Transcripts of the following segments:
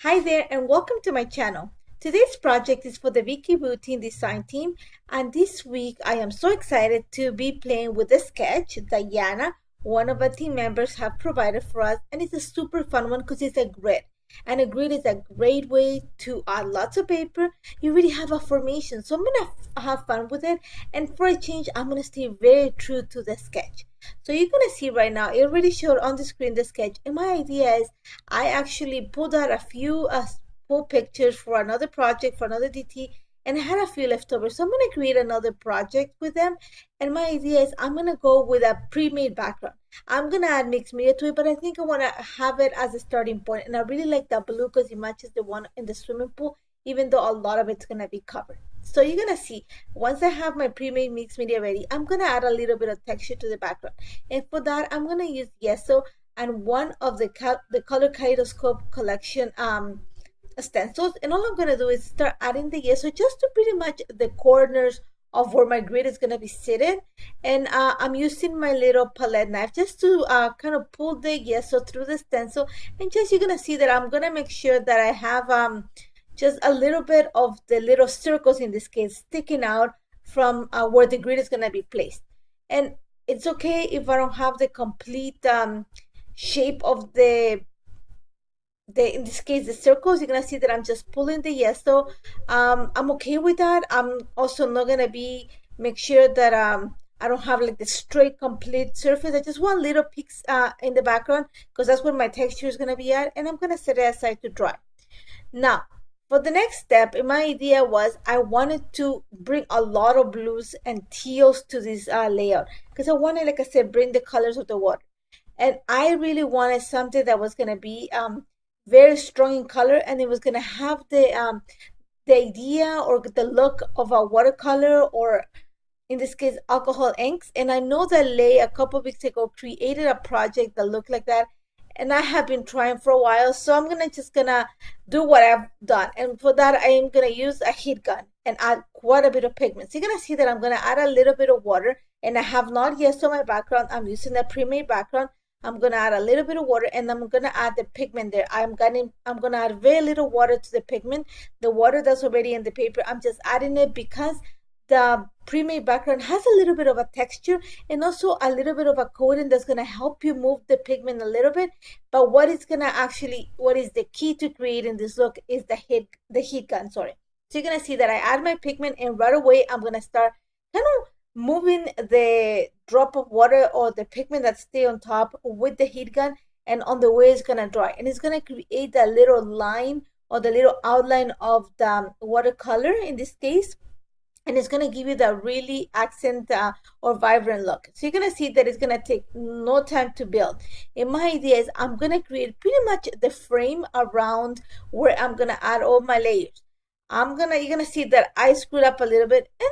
Hi there and welcome to my channel. Today's project is for the Vicki Boutin design team, and this week I am so excited to be playing with a sketch that Jana, one of our team members, have provided for us, and it's a super fun one because it's a grid. And a grid is a great way to add lots of paper. You really have a formation, so I'm gonna have fun with it, and for a change I'm gonna stay very true to the sketch. So you're gonna see right now, it already showed on the screen the sketch, and my idea is I actually pulled out a few full pictures for another project, for another DT, and I had a few left over. So I'm going to create another project with them. And my idea is I'm going to go with a pre-made background. I'm going to add mixed media to it, but I think I want to have it as a starting point. And I really like that blue because it matches the one in the swimming pool, even though a lot of it's going to be covered. So you're going to see, once I have my pre-made mixed media ready, I'm going to add a little bit of texture to the background. And for that, I'm going to use gesso and one of the Color Kaleidoscope collection stencils. And all I'm going to do is start adding the gesso just to pretty much the corners of where my grid is going to be sitting. And I'm using my little palette knife just to kind of pull the gesso through the stencil. And just you're going to see that I'm going to make sure that I have just a little bit of the little circles, in this case, sticking out from where the grid is going to be placed. And it's okay if I don't have the complete shape of the in this case the circles. You're gonna see that I'm just pulling the gesso. I'm okay with that. I'm also not gonna be make sure that I don't have like the straight complete surface. I just want little peaks in the background because that's where my texture is gonna be at, and I'm gonna set it aside to dry. Now for the next step, my idea was I wanted to bring a lot of blues and teals to this layout because I wanted, like I said, bring the colors of the water. And I really wanted something that was going to be very strong in color, and it was going to have the idea or the look of a watercolor, or in this case alcohol inks. And I know that Lay a couple of weeks ago created a project that looked like that, and I have been trying for a while. So I'm gonna do what I've done, and for that I am gonna use a heat gun and add quite a bit of pigment. So you're gonna see that I'm gonna add a little bit of water, and I have not yet on my background. I'm using a pre-made background. I'm gonna add a little bit of water, and I'm gonna add the pigment there. I'm gonna add very little water to the pigment. The water that's already in the paper, I'm just adding it because the pre-made background has a little bit of a texture and also a little bit of a coating that's going to help you move the pigment a little bit. But what is the key to creating this look is the heat gun, sorry. So you're going to see that I add my pigment, and right away I'm going to start kind of moving the drop of water or the pigment that stay on top with the heat gun, and on the way it's going to dry, and it's going to create that little line or the little outline of the watercolor in this case, and it's going to give you that really accent or vibrant look. So you're going to see that it's going to take no time to build. And my idea is I'm going to create pretty much the frame around where I'm going to add all my layers. You're going to see that I screwed up a little bit, and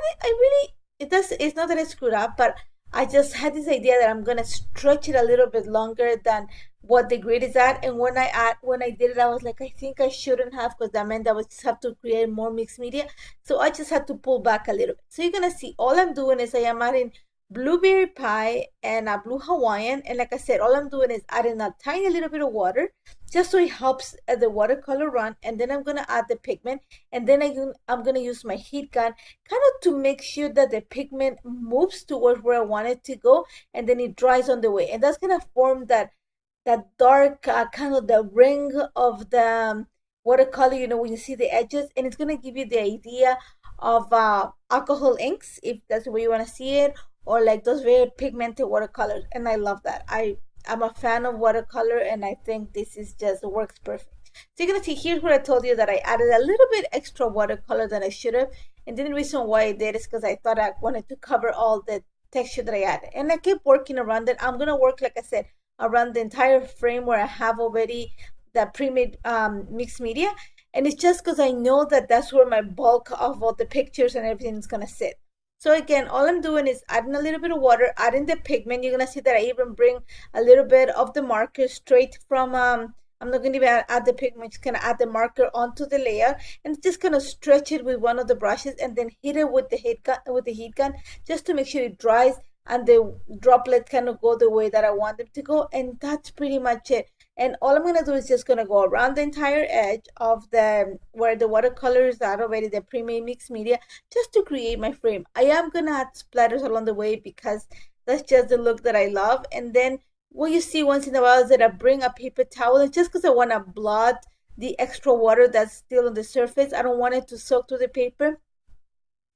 it's not that I screwed up, but I just had this idea that I'm going to stretch it a little bit longer than what the grid is at. And when I did it, I was like, I think I shouldn't have, because that meant I would just have to create more mixed media. So I just had to pull back a little bit. So you're gonna see all I'm doing is I am adding blueberry pie and a blue Hawaiian, and like I said, all I'm doing is adding a tiny little bit of water just so it helps the watercolor run. And then I'm gonna add the pigment, and then I'm gonna use my heat gun kind of to make sure that the pigment moves towards where I want it to go, and then it dries on the way, and that's gonna form that dark kind of the ring of the watercolor, when you see the edges, and it's going to give you the idea of alcohol inks, if that's the way you want to see it, or like those very pigmented watercolors. And I love that. I'm a fan of watercolor, and I think this is just works perfect. So you're going to see, here's where I told you that I added a little bit extra watercolor than I should have, and then the reason why I did is because I thought I wanted to cover all the texture that I added, and I kept working around it. I'm going to work, like I said, around the entire frame where I have already the pre-made mixed media, and it's just because I know that that's where my bulk of all the pictures and everything is going to sit. So again, all I'm doing is adding a little bit of water, adding the pigment. You're going to see that I even bring a little bit of the marker straight from I'm not going to even add the pigment, just going to add the marker onto the layer, and just going to stretch it with one of the brushes, and then hit it with the heat gun just to make sure it dries and the droplet kind of go the way that I want them to go. And that's pretty much it. And all I'm gonna do is just gonna go around the entire edge of the where the watercolors are already, the pre-made mixed media, just to create my frame. I am gonna add splatters along the way because that's just the look that I love. And then what you see once in a while is that I bring a paper towel, and just because I want to blot the extra water that's still on the surface, I don't want it to soak through the paper.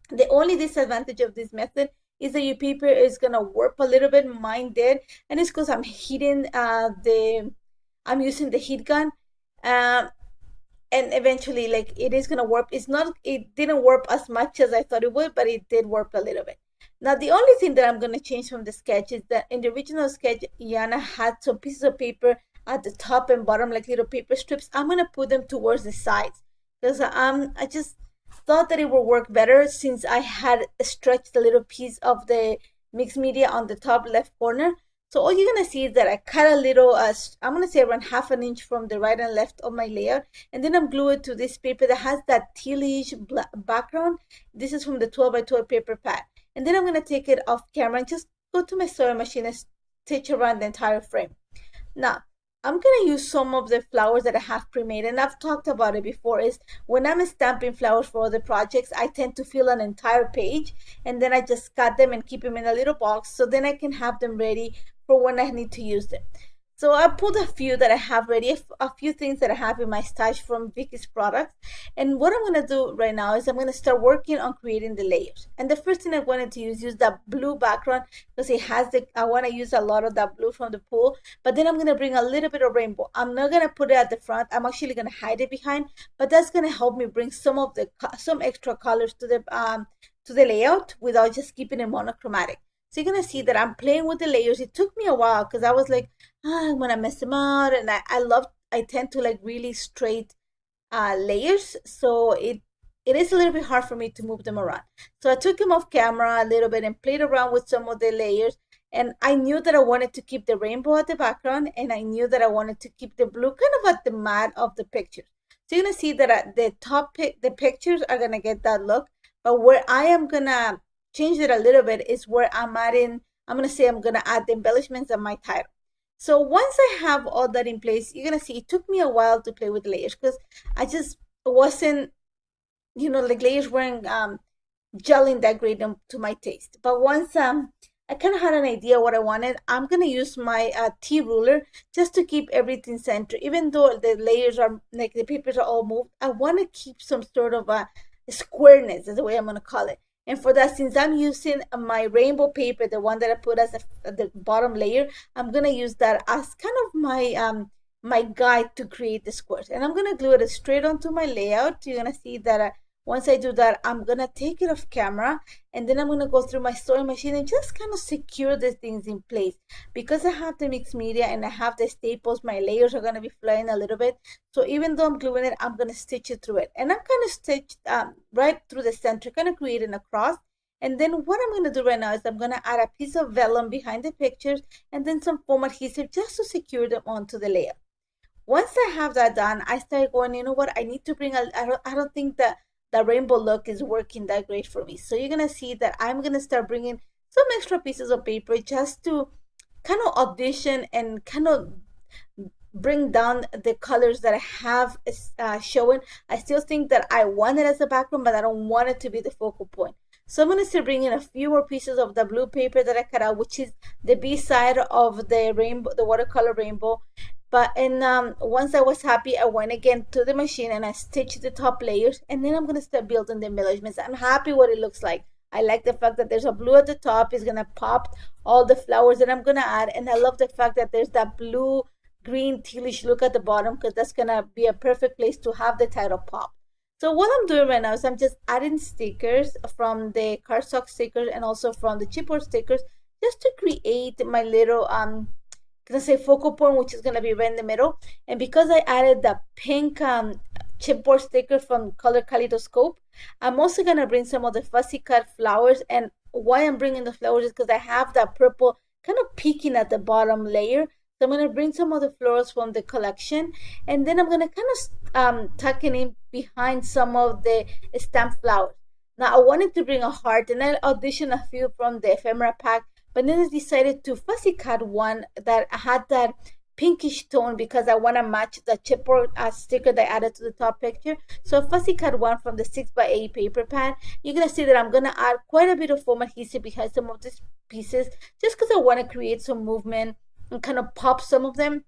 The only disadvantage of this method is that your paper is gonna warp a little bit. Mine did, and it's because I'm heating I'm using the heat gun, um, and eventually, like, it is gonna warp. It didn't warp as much as I thought it would, but it did warp a little bit. Now, the only thing that I'm gonna change from the sketch is that in the original sketch, Jana had some pieces of paper at the top and bottom, like little paper strips. I'm gonna put them towards the sides because I just thought that it would work better since I had stretched a little piece of the mixed media on the top left corner. So all you're gonna see is that I cut a little, I'm gonna say around half an inch from the right and left of my layer, and then I'm glued it to this paper that has that tealish background. This is from the 12 by 12 paper pad. And then I'm gonna take it off camera and just go to my sewing machine and stitch around the entire frame. Now, I'm gonna use some of the flowers that I have pre-made, and I've talked about it before, is when I'm stamping flowers for other projects, I tend to fill an entire page, and then I just cut them and keep them in a little box, so then I can have them ready for when I need to use them. So I pulled a few that I have ready, a few things that I have in my stash from Vicky's products. And what I'm gonna do right now is I'm gonna start working on creating the layers. And the first thing I wanted to use that blue background because I wanna use a lot of that blue from the pool, but then I'm gonna bring a little bit of rainbow. I'm not gonna put it at the front, I'm actually gonna hide it behind, but that's gonna help me bring some extra colors to the layout without just keeping it monochromatic. So you're gonna see that I'm playing with the layers. It took me a while because I was like, I'm gonna mess them out, and I tend to like really straight layers, so it is a little bit hard for me to move them around. So I took them off camera a little bit and played around with some of the layers, and I knew that I wanted to keep the rainbow at the background, and I knew that I wanted to keep the blue kind of at the mat of the pictures. So you're gonna see that at the pictures are gonna get that look, but where I am gonna change it a little bit is where I'm gonna say I'm gonna add the embellishments and my title. So once I have all that in place, you're gonna see it took me a while to play with layers because I just wasn't, like layers weren't gelling that great to my taste. But once I kind of had an idea what I wanted, I'm gonna use my T ruler just to keep everything centered. Even though the layers are like the papers are all moved, I want to keep some sort of a squareness, is the way I'm gonna call it. And for that, since I'm using my rainbow paper, the one that I put as the bottom layer, I'm gonna use that as kind of my guide to create the squares. And I'm gonna glue it straight onto my layout. You're gonna see that once I do that, I'm gonna take it off camera, and then I'm gonna go through my sewing machine and just kind of secure the things in place. Because I have the mixed media and I have the staples, my layers are gonna be flying a little bit. So even though I'm gluing it, I'm gonna stitch it through it. And I'm gonna stitch right through the center, kind of creating a cross. And then what I'm gonna do right now is I'm gonna add a piece of vellum behind the pictures and then some foam adhesive just to secure them onto the layer. Once I have that done, I start going, you know what, I need to bring I don't think that the rainbow look is working that great for me. So you're gonna see that I'm gonna start bringing some extra pieces of paper just to kind of audition and kind of bring down the colors that I have showing. I still think that I want it as a background, but I don't want it to be the focal point. So I'm going to start bringing a few more pieces of the blue paper that I cut out, which is the B side of the rainbow, the watercolor rainbow. But once I was happy, I went again to the machine and I stitched the top layers, and then I'm going to start building the embellishments. I'm happy what it looks like. I like the fact that there's a blue at the top. It's going to pop all the flowers that I'm going to add, and I love the fact that there's that blue green tealish look at the bottom, because that's going to be a perfect place to have the title pop. So what I'm doing right now is I'm just adding stickers from the cardstock stickers and also from the chipboard stickers just to create my little gonna say focal point, which is gonna be right in the middle. And because I added the pink chipboard sticker from Color Kaleidoscope, I'm also gonna bring some of the fussy cut flowers. And why I'm bringing the flowers is because I have that purple kind of peeking at the bottom layer. So I'm going to bring some of the florals from the collection, and then I'm going to kind of tuck it in behind some of the stamped flowers. Now I wanted to bring a heart, and I auditioned a few from the ephemera pack, but then I decided to fussy cut one that had that pinkish tone because I want to match the chipboard sticker that I added to the top picture. So fussy cut one from the 6x8 paper pad. You're going to see that I'm going to add quite a bit of foam adhesive behind some of these pieces just because I want to create some movement and kind of pop some of them.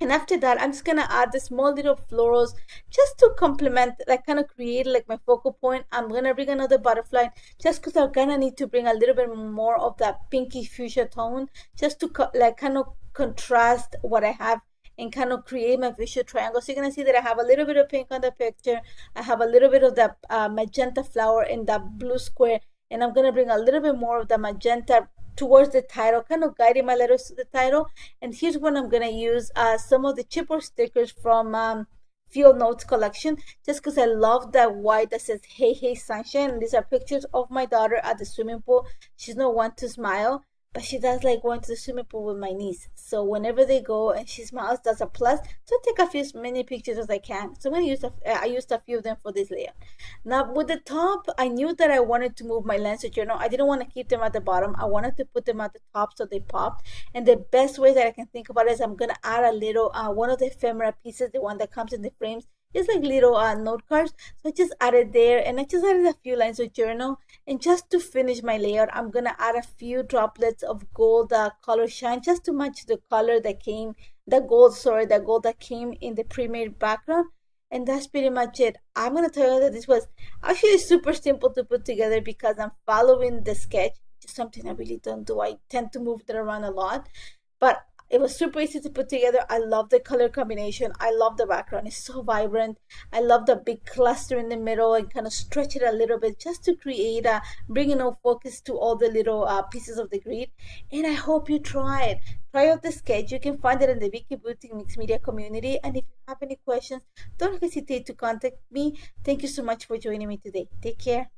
And after that, I'm just gonna add the small little florals just to complement, like kind of create like my focal point. I'm gonna bring another butterfly just because I'm gonna need to bring a little bit more of that pinky fuchsia tone just to like kind of contrast what I have and kind of create my visual triangle. So you're gonna see that I have a little bit of pink on the picture. I have a little bit of the magenta flower in that blue square, and I'm gonna bring a little bit more of the magenta towards the title, kind of guiding my letters to the title. And here's when I'm gonna use some of the chipboard stickers from Field Notes collection, just because I love that white that says "Hey Hey Sunshine." And these are pictures of my daughter at the swimming pool. She's not one to smile, but she does like going to the swimming pool with my niece. So whenever they go and she smiles, that's a plus. So I take a few many pictures as I can. So I'm gonna use I used a few of them for this layout. Now with the top, I knew that I wanted to move my Lancer journal. I didn't want to keep them at the bottom. I wanted to put them at the top so they popped. And the best way that I can think about it is I'm gonna add a little one of the ephemera pieces, the one that comes in the frames. It's like little note cards. So I just added there, and I just added a few lines of journal. And just to finish my layout, I'm gonna add a few droplets of gold color shine just to match the color that came, the gold, sorry, the gold that came in the pre-made background. And that's pretty much it. I'm gonna tell you that this was actually super simple to put together because I'm following the sketch, which is something I really don't do. I tend to move it around a lot, but it was super easy to put together. I love the color combination. I love the background. It's so vibrant. I love the big cluster in the middle and kind of stretch it a little bit just to create a bringing out focus to all the little pieces of the grid. And I hope you try it. Try out the sketch. You can find it in the Vicki Boutin Mixed Media community. And if you have any questions, don't hesitate to contact me. Thank you so much for joining me today. Take care.